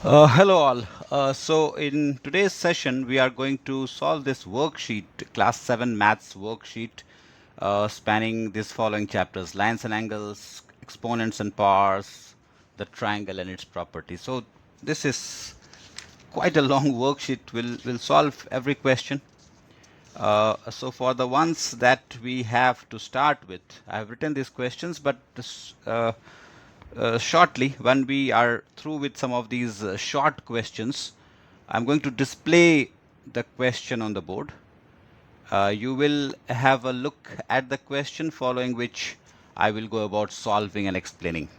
Hello all. So in today's session, we are going to solve this worksheet, class 7 maths worksheet, spanning these following chapters: lines and angles, exponents and powers, the triangle and its properties. So this is quite a long worksheet. We'll solve every question. So for the ones that we have to start with, I have written these questions, but shortly, when we are through with some of these short questions, I'm going to display the question on the board. You will have a look at the question, following which I will go about solving and explaining.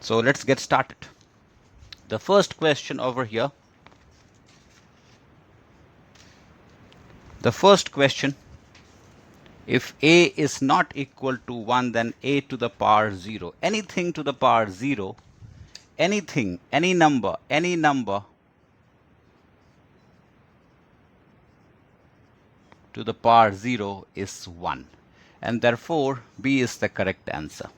So let's get started. The first question over here. The first question: if a is not equal to 1, then a to the power 0. Anything to the power 0, anything, any number to the power 0 is 1. And therefore, B is the correct answer.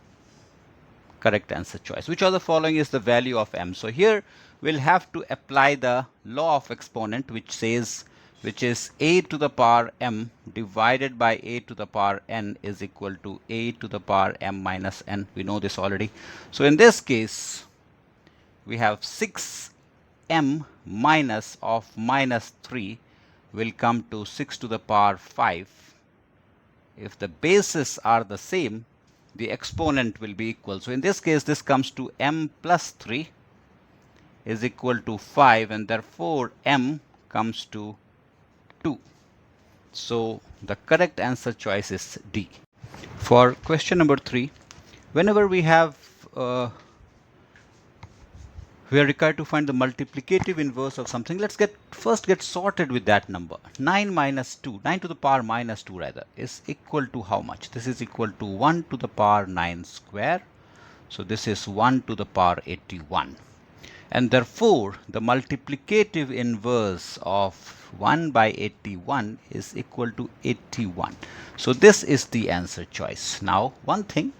Correct answer choice. Which of the following is the value of m? So here we'll have to apply the law of exponent, which is a to the power m divided by a to the power n is equal to a to the power m minus n. We know this already. So in this case, we have 6m minus of minus 3 will come to 6 to the power 5. If the bases are the same, the exponent will be equal. So in this case, this comes to m plus 3 is equal to 5, and therefore m comes to 2. So the correct answer choice is D. For question number 3, whenever we are required to find the multiplicative inverse of something, let's first get sorted with that number. 9 minus 2, 9 to the power minus 2 rather, is equal to how much? This is equal to 1 to the power 9 square. So this is 1 to the power 81. And therefore, the multiplicative inverse of 1 by 81 is equal to 81. So this is the answer choice. Now, one thing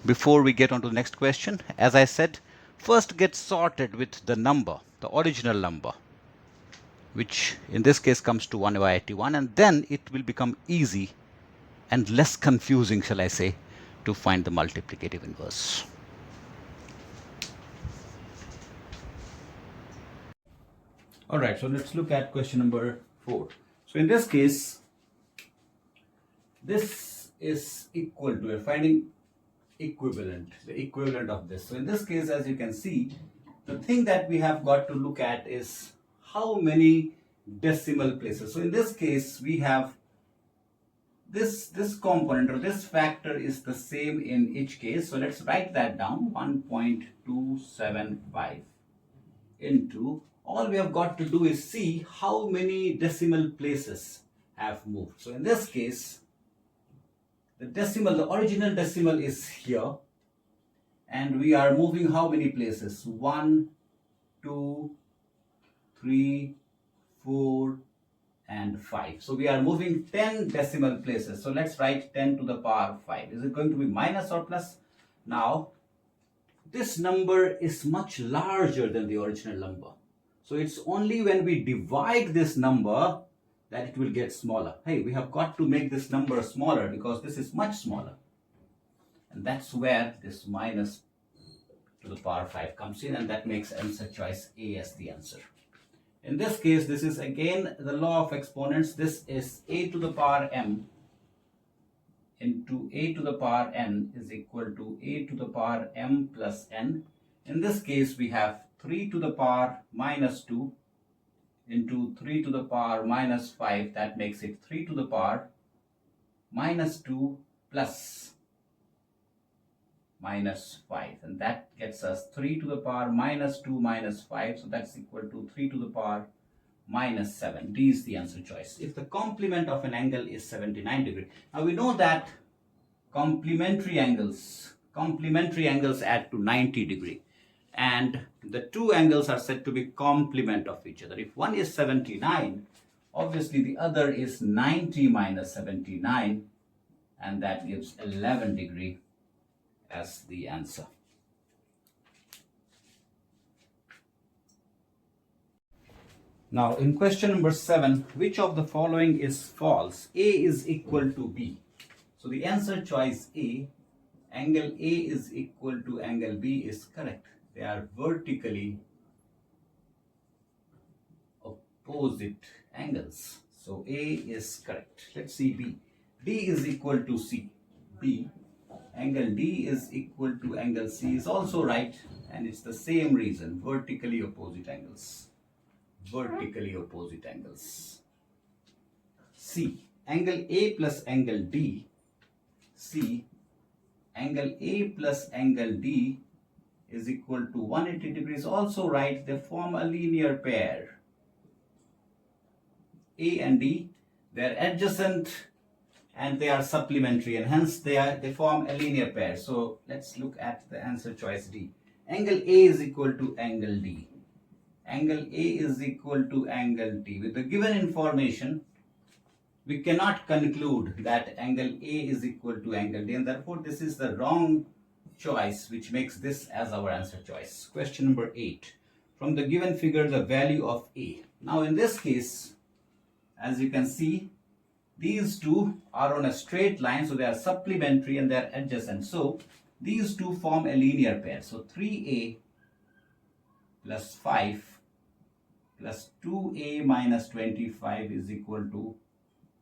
before we get on to the next question, as I said, first get sorted with the number, the original number, which in this case comes to 1 by 81, and then it will become easy and less confusing, shall I say, to find the multiplicative inverse. All right, so let's look at question number 4. So in this case, this is equal to, we're finding equivalent, the equivalent of this. So in this case, as you can see, the thing that we have got to look at is how many decimal places. So in this case, we have this component or this factor is the same in each case. So let's write that down, 1.275 into, all we have got to do is see how many decimal places have moved. So in this case, the original decimal is here, and we are moving how many places? 1, 2, 3, 4, and 5. So we are moving 10 decimal places. So let's write 10 to the power 5. Is it going to be minus or plus? Now, this number is much larger than the original number. So it's only when we divide this number that it will get smaller. Hey, we have got to make this number smaller because this is much smaller. And that's where this minus to the power 5 comes in, and that makes answer choice A as the answer. In this case, this is again the law of exponents. This is a to the power m into a to the power n is equal to a to the power m plus n. In this case, we have 3 to the power minus 2 into 3 to the power minus 5. That makes it 3 to the power minus 2 plus minus 5, and that gets us 3 to the power minus 2 minus 5. So that's equal to 3 to the power minus 7. D is the answer choice. If the complement of an angle is 79 degree. Now we know that complementary angles add to 90 degree, and the two angles are said to be complement of each other. If one is 79, obviously the other is 90 minus 79, and that gives 11 degree as the answer. Now in question number 7, which of the following is false? A is equal to B. So the answer choice A, angle A is equal to angle B is correct. They are vertically opposite angles. So A is correct. Let's see B. D is equal to C. B, angle D is equal to angle C is also right, and it's the same reason, vertically opposite angles. Vertically opposite angles. C, angle A plus angle D. C, angle A plus angle D is equal to 180 degrees, also right. They form a linear pair. A and D, they are adjacent and they are supplementary, and hence they form a linear pair. So let's look at the answer choice D. Angle A is equal to angle D. Angle A is equal to angle D. With the given information, we cannot conclude that angle A is equal to angle D, and therefore this is the wrong choice, which makes this as our answer choice. Question number 8. From the given figure, the value of A. Now in this case, as you can see, these two are on a straight line, so they are supplementary and they are adjacent. So these two form a linear pair. So 3A plus 5 plus 2A minus 25 is equal to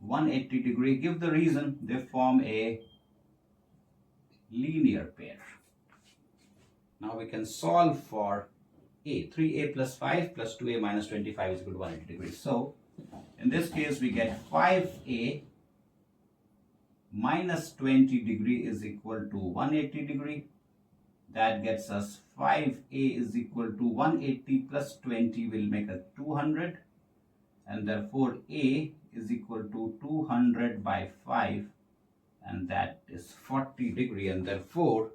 180 degree. Give the reason. They form a linear pair. Now we can solve for A. 3A plus 5 plus 2A minus 25 is equal to 180 degrees. So in this case, we get 5A minus 20 degree is equal to 180 degree. That gets us 5A is equal to 180 plus 20 will make us 200. And therefore, A is equal to 200 by 5. And that is 40 degree. And therefore,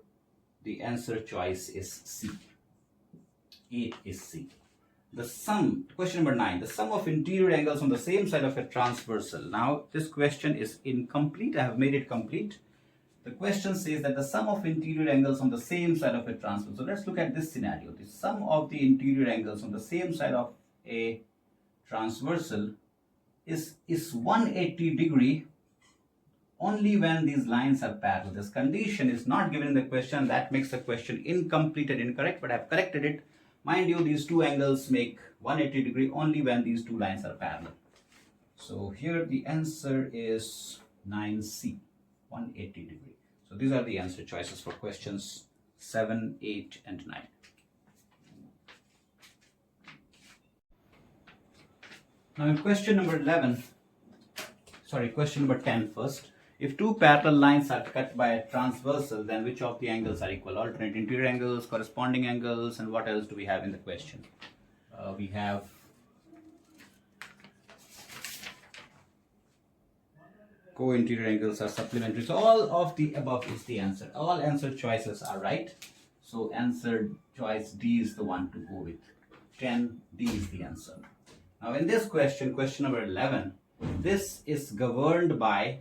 the answer choice is C. 8 is C. The sum, question number 9, the sum of interior angles on the same side of a transversal. Now, this question is incomplete. I have made it complete. The question says that the sum of interior angles on the same side of a transversal. So let's look at this scenario. The sum of the interior angles on the same side of a transversal is 180 degree only when these lines are parallel. This condition is not given in the question. That makes the question incomplete and incorrect, but I have corrected it. Mind you, these two angles make 180 degree only when these two lines are parallel. So here the answer is 9C, 180 degree. So these are the answer choices for questions 7, 8, and 9. Now in question number 10 first. If two parallel lines are cut by a transversal, then which of the angles are equal? Alternate interior angles, corresponding angles, and what else do we have in the question? We have co-interior angles are supplementary. So all of the above is the answer. All answer choices are right. So answer choice D is the one to go with. 10, D is the answer. Now in this question, question number 11, this is governed by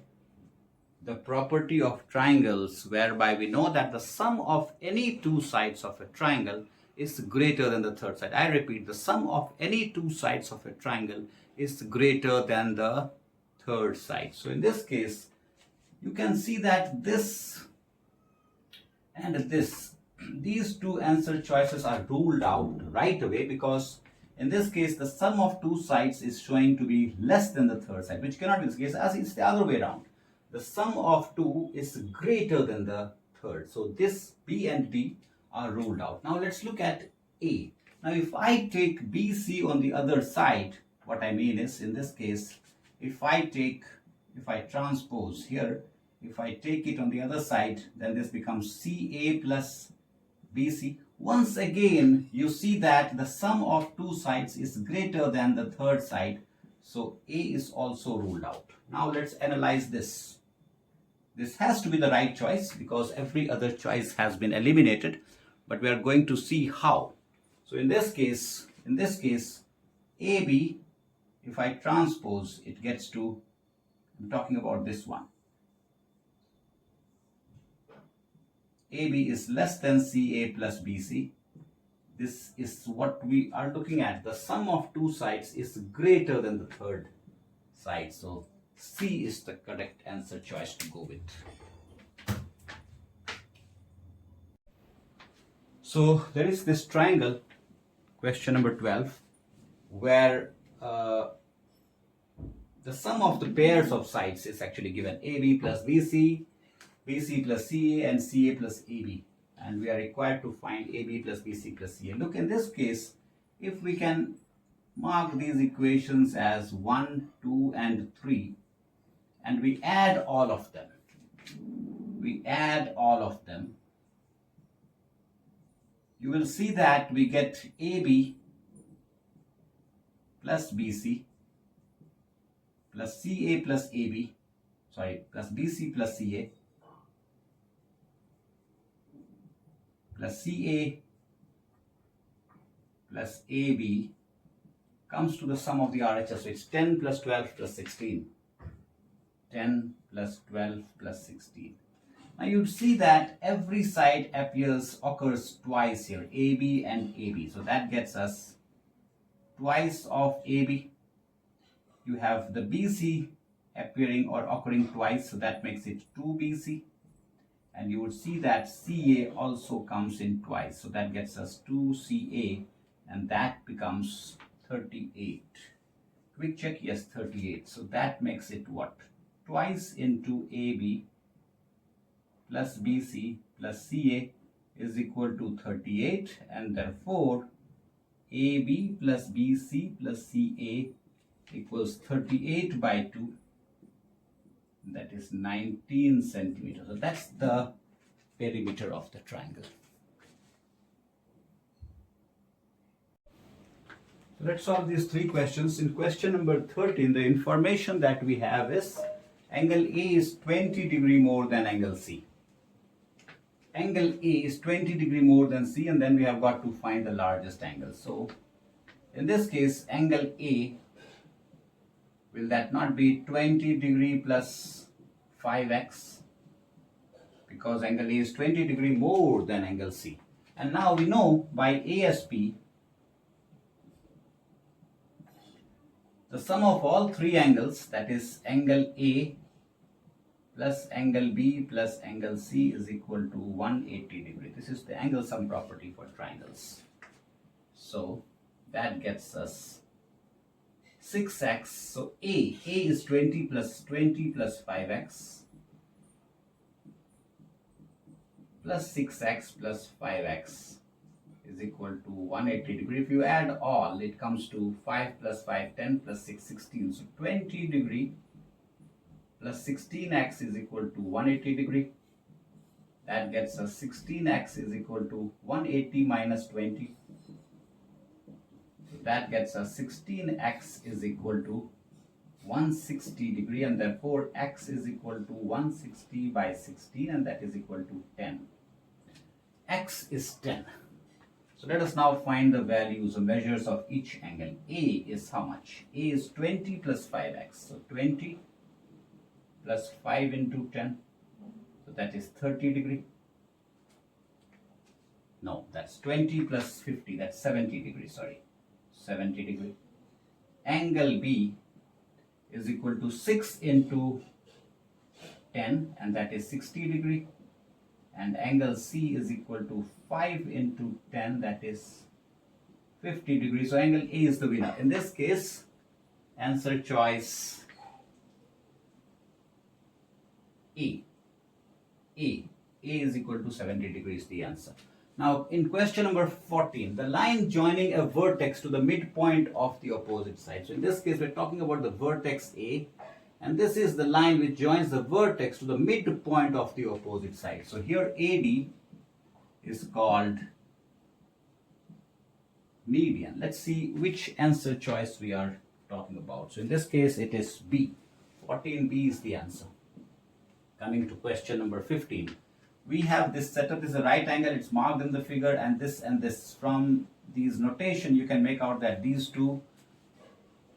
the property of triangles, whereby we know that the sum of any two sides of a triangle is greater than the third side. I repeat, the sum of any two sides of a triangle is greater than the third side. So in this case, you can see that this and this, these two answer choices are ruled out right away, because in this case, the sum of two sides is showing to be less than the third side, which cannot be the case, as it's the other way around. The sum of two is greater than the third. So this B and D are ruled out. Now let's look at A. Now if I take BC on the other side, what I mean is, in this case, if I transpose here, if I take it on the other side, then this becomes CA plus BC. Once again, you see that the sum of two sides is greater than the third side. So A is also ruled out. Now let's analyze this. This has to be the right choice because every other choice has been eliminated, but we are going to see how. So in this case, AB, if I transpose, it gets to, I'm talking about this one. AB is less than CA plus BC. this is what we are looking at. The sum of two sides is greater than the third side. So C is the correct answer choice to go with. So there is this triangle, question number 12, where the sum of the pairs of sides is actually given AB plus BC, BC plus CA, and CA plus AB. And we are required to find AB plus BC plus CA. Look, in this case, if we can mark these equations as 1, 2, and 3, and we add all of them, you will see that we get AB plus BC plus CA plus AB, plus BC plus CA plus CA plus AB comes to the sum of the RHS. So it's 10 plus 12 plus 16. 10 plus 12 plus 16. Now you'd see that every side occurs twice here, AB and AB. So that gets us twice of AB. You have the BC appearing or occurring twice, so that makes it 2BC. And you would see that CA also comes in twice, so that gets us 2CA, and that becomes 38. Quick check, yes, 38. So that makes it what? Twice into AB plus BC plus CA is equal to 38, and therefore AB plus BC plus CA equals 38 by 2, that is 19 centimeters. So that's the perimeter of the triangle. So let's solve these three questions. In question number 13, the information that we have is angle A is 20 degrees more than angle C. Angle A is 20 degrees more than C, and then we have got to find the largest angle. So in this case, angle A, will that not be 20 degrees plus 5x? Because angle A is 20 degrees more than angle C. And now we know by ASP, the sum of all three angles, that is angle A plus angle B plus angle C, is equal to 180 degrees. This is the angle sum property for triangles. So that gets us 6x. So A is 20 plus 5x plus 6x plus 5x is equal to 180 degrees. If you add all, it comes to 5 plus 5, 10 plus 6, 16. So 20 degrees plus 16x is equal to 180 degrees. That gets us 16x is equal to 180 minus 20. So that gets us 16x is equal to 160 degrees, and therefore x is equal to 160 by 16, and that is equal to 10. X is 10. So let us now find the values or measures of each angle. A is how much? A is 20 plus 5x. So 20 plus 5 into 10. So that is 30 degrees. No, that's 20 plus 50. That's 70 degrees, sorry. 70 degrees. Angle B is equal to 6 into 10, and that is 60 degrees. And angle C is equal to 5 into 10, that is 50 degrees. So angle A is the winner. In this case, answer choice A. A is equal to 70 degrees, the answer. Now in question number 14, the line joining a vertex to the midpoint of the opposite side. So in this case, we're talking about the vertex A, and this is the line which joins the vertex to the midpoint of the opposite side. So here AD is called median. Let's see which answer choice we are talking about. So in this case, it is B. 14B is the answer. Coming to question number 15. We have this setup. This is a right angle. It's marked in the figure, and this and this. From these notation, you can make out that these two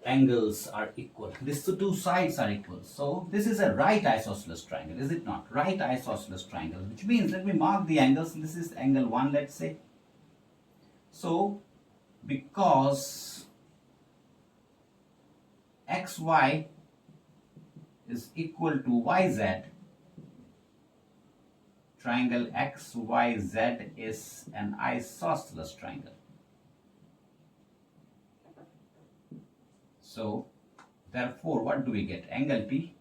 angles are equal. These two sides are equal. So this is a right isosceles triangle, is it not? Right isosceles triangle, which means, let me mark the angles. This is angle 1, let's say. So because xy is equal to yz, triangle xyz is an isosceles triangle. So therefore, what do we get? Angle P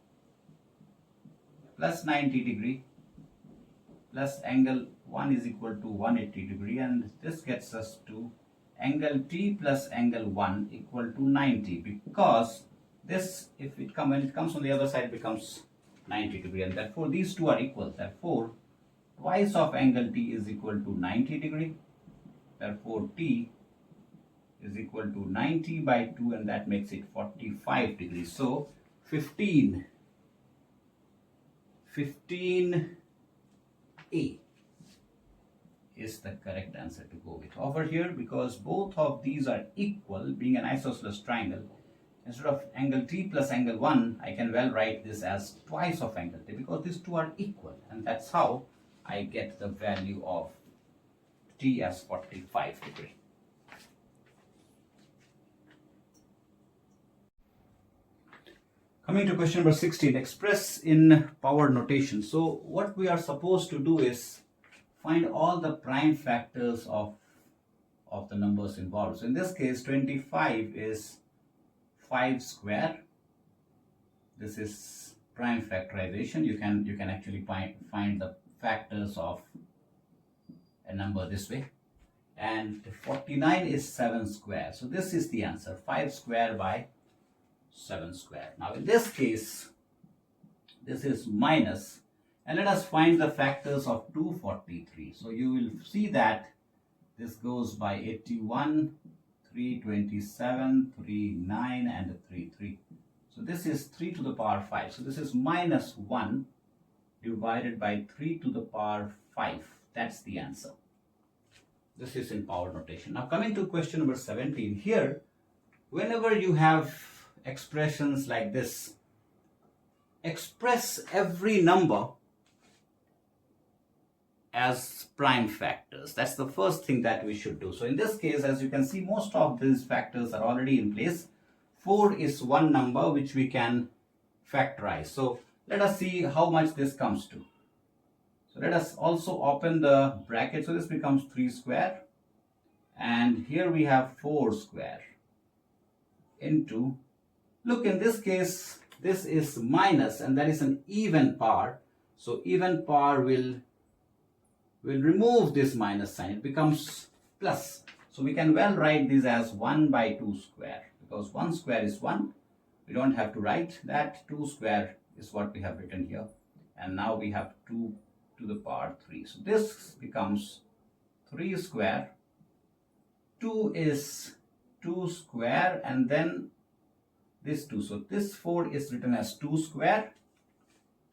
plus 90 degree plus angle 1 is equal to 180 degree, and this gets us to angle T plus angle 1 equal to 90, because this, if it come when it comes on the other side, becomes 90 degree, and therefore these two are equal. Therefore twice of angle T is equal to 90 degree. Therefore T is equal to 90 by 2, and that makes it 45 degrees. So 15A is the correct answer to go with over here, because both of these are equal, being an isosceles triangle. Instead of angle T plus angle 1, I can well write this as twice of angle T, because these two are equal, and that's how I get the value of T as 45 degree. Coming to question number 16, express in power notation. So what we are supposed to do is find all the prime factors of the numbers involved. So in this case, 25 is 5 square. This is prime factorization. You can actually find the factors of a number this way. And 49 is 7 square. So this is the answer, 5 square by 7 square. Now in this case, this is minus, and let us find the factors of 243. So you will see that this goes by 81, 327, 39, and 33. So this is 3 to the power 5. So this is minus 1 divided by 3 to the power 5. That's the answer. This is in power notation. Now coming to question number 17. Here, whenever you have expressions like this, express every number as prime factors. That's the first thing that we should do. So in this case, as you can see, most of these factors are already in place. 4 is one number which we can factorize. So let us see how much this comes to. So let us also open the bracket. So this becomes 3 square, and here we have 4 square into, look, in this case this is minus, and that is an even power. So even power will remove this minus sign. It becomes plus. So we can well write this as 1 by 2 square, because 1 square is 1. We don't have to write that. 2 square is what we have written here, and now we have 2 to the power 3. So this becomes 3 square. 2 is 2 square, and then this 2. So this 4 is written as 2 square,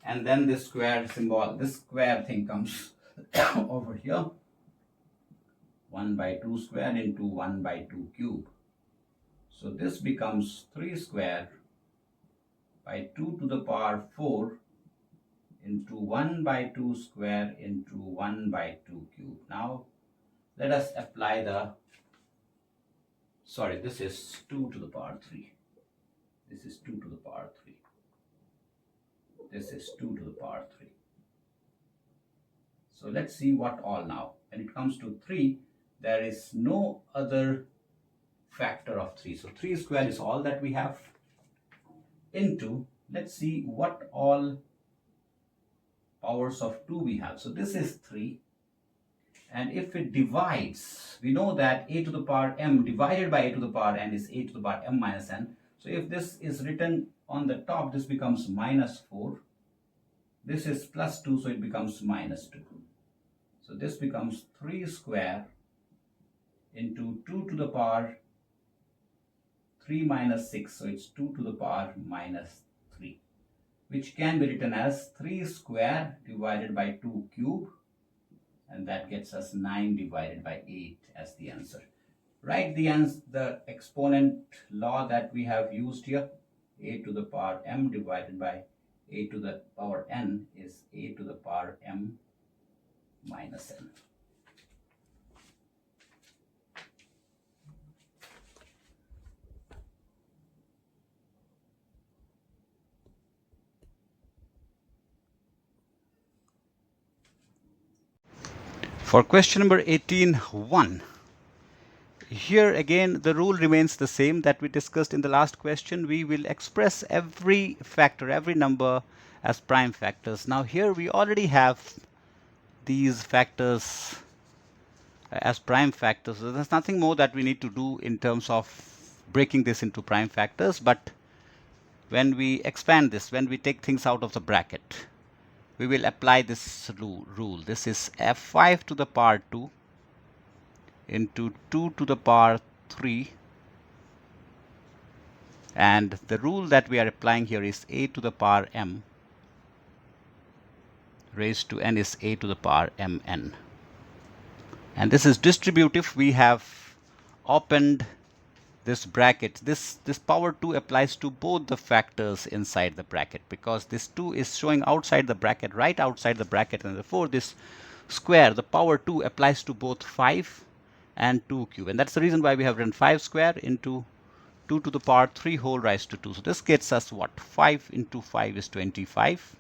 and then this square symbol, this square thing comes over here. 1 by 2 square into 1 by 2 cube. So this becomes 3 square by 2 to the power 4 into 1 by 2 square into 1 by 2 cube. Now let us apply the, sorry, this is 2 to the power 3. This is 2 to the power 3. This is 2 to the power 3. So let's see what all now. When it comes to 3, there is no other factor of 3. So 3 square is all that we have, into, let's see what all powers of 2 we have. So this is 3. And if it divides, we know that a to the power m divided by a to the power n is a to the power m minus n. So if this is written on the top, this becomes minus 4. This is plus 2, so it becomes minus 2. So this becomes 3 square into 2 to the power 3 minus 6. So it's 2 to the power minus 3, which can be written as 3 square divided by 2 cube, and that gets us 9 divided by 8 as the answer. Write the exponent law that we have used here. A to the power m divided by a to the power n is a to the power m minus n. For question number 18.1, here again the rule remains the same that we discussed in the last question. We will express every factor, every number as prime factors. Now here we already have these factors as prime factors. So there's nothing more that we need to do in terms of breaking this into prime factors. But when we expand this, when we take things out of the bracket, we will apply this rule. This is f5 to the power 2 into 2 to the power 3, and the rule that we are applying here is a to the power m raised to n is a to the power mn, and this is distributive. We have opened this bracket. This power 2 applies to both the factors inside the bracket, because this 2 is showing outside the bracket, right outside the bracket, and therefore this square, the power 2, applies to both 5 and 2 cube, and that's the reason why we have written 5 square into 2 to the power 3 whole raised to 2. So this gets us what? 5 into 5 is 25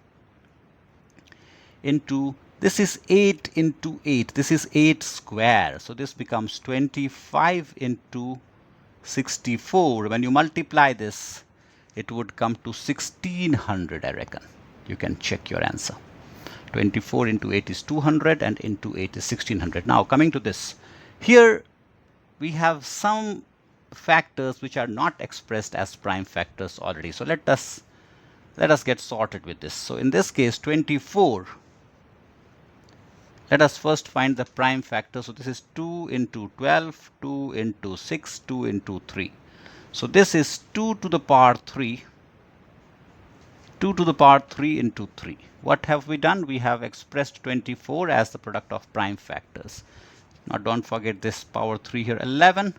into, this is 8 into 8, this is 8 square, so this becomes 25 into 64. When you multiply this, it would come to 1600, I reckon. You can check your answer. 24 into 8 is 200 and into 8 is 1600. Now coming to this, here we have some factors which are not expressed as prime factors already. So let us get sorted with this. So in this case 24, let us first find the prime factor. So this is 2 into 12, 2 into 6, 2 into 3. So this is 2 to the power 3, 2 to the power 3 into 3. What have we done? We have expressed 24 as the product of prime factors. Now don't forget this power 3 here. 11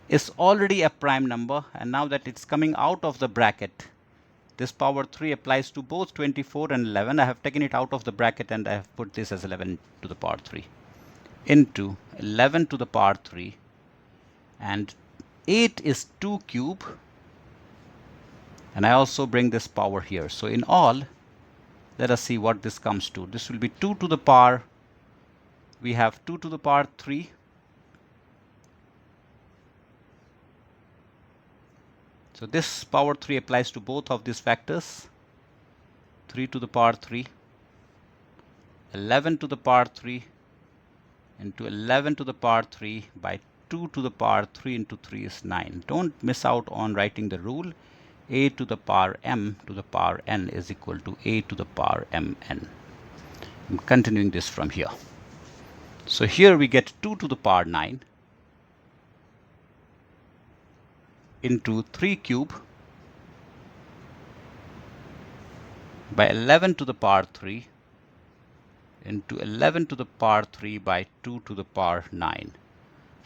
is already a prime number, and now that it's coming out of the bracket, this power 3 applies to both 24 and 11. I have taken it out of the bracket and I have put this as 11 to the power 3 into 11 to the power 3, and 8 is 2 cube, and I also bring this power here. So in all, let us see what this comes to. This will be 2 to the power, we have 2 to the power 3, so this power 3 applies to both of these factors. 3 to the power 3, 11 to the power 3 into 11 to the power 3 by 2 to the power 3 into 3 is 9. Don't miss out on writing the rule. A to the power m to the power n is equal to a to the power mn. I'm continuing this from here. So here we get 2 to the power 9 into 3 cube by 11 to the power 3 into 11 to the power 3 by 2 to the power 9.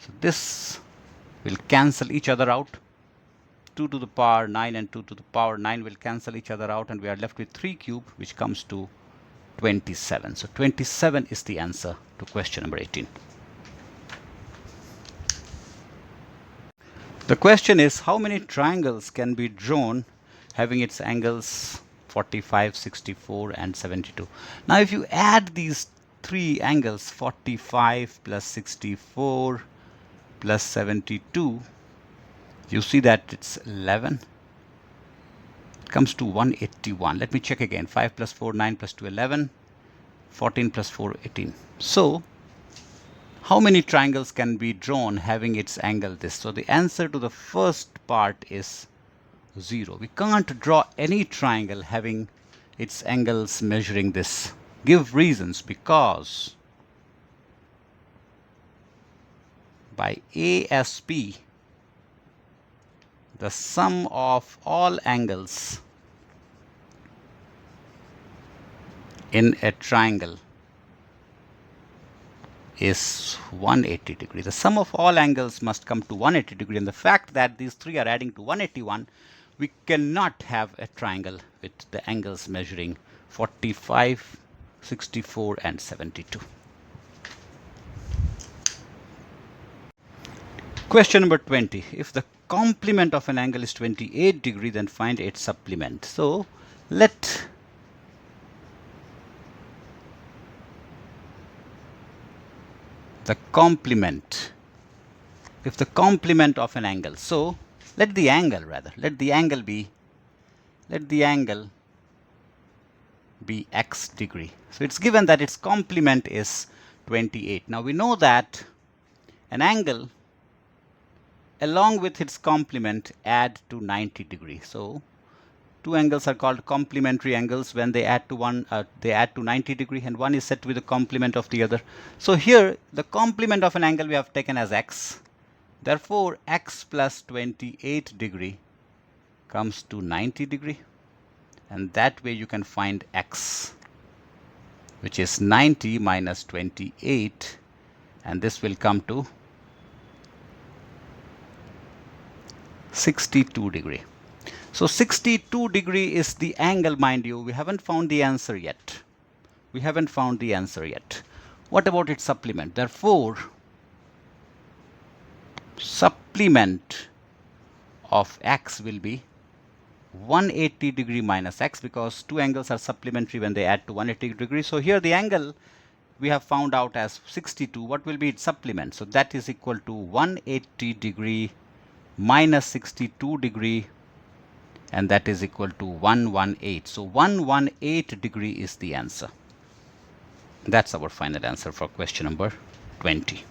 So this will cancel each other out. 2 to the power 9 and 2 to the power 9 will cancel each other out, and we are left with 3 cube, which comes to 27. So 27 is the answer to question number 18. The question is, how many triangles can be drawn having its angles 45, 64 and 72? Now if you add these three angles, 45 plus 64 plus 72, you see that it's 11. It comes to 181. Let me check again. 5 plus 4, 9 plus 2, 11. 14 plus 4, 18. So how many triangles can be drawn having its angle this? So the answer to the first part is 0. We can't draw any triangle having its angles measuring this. Give reasons. Because by ASP, the sum of all angles in a triangle is 180 degree. The sum of all angles must come to 180 degree, and the fact that these three are adding to 181, we cannot have a triangle with the angles measuring 45, 64 and 72. Question number 20. If the complement of an angle is 28 degree, then find its supplement. So let the complement, if the complement of an angle, so let the angle be x degree. So it's given that its complement is 28. Now we know that an angle along with its complement add to 90 degrees. So two angles are called complementary angles when they add to 90 degree, and one is said to be the complement of the other. So here the complement of an angle we have taken as x. Therefore x plus 28 degree comes to 90 degree, and that way you can find x, which is 90 minus 28, and this will come to 62 degree. So 62 degree is the angle, mind you. We haven't found the answer yet. What about its supplement? Therefore, supplement of x will be 180 degree minus x, because two angles are supplementary when they add to 180 degrees. So here the angle we have found out as 62. What will be its supplement? So that is equal to 180 degree minus 62 degree, and that is equal to 118. So 118 degree is the answer. That's our final answer for question number 20.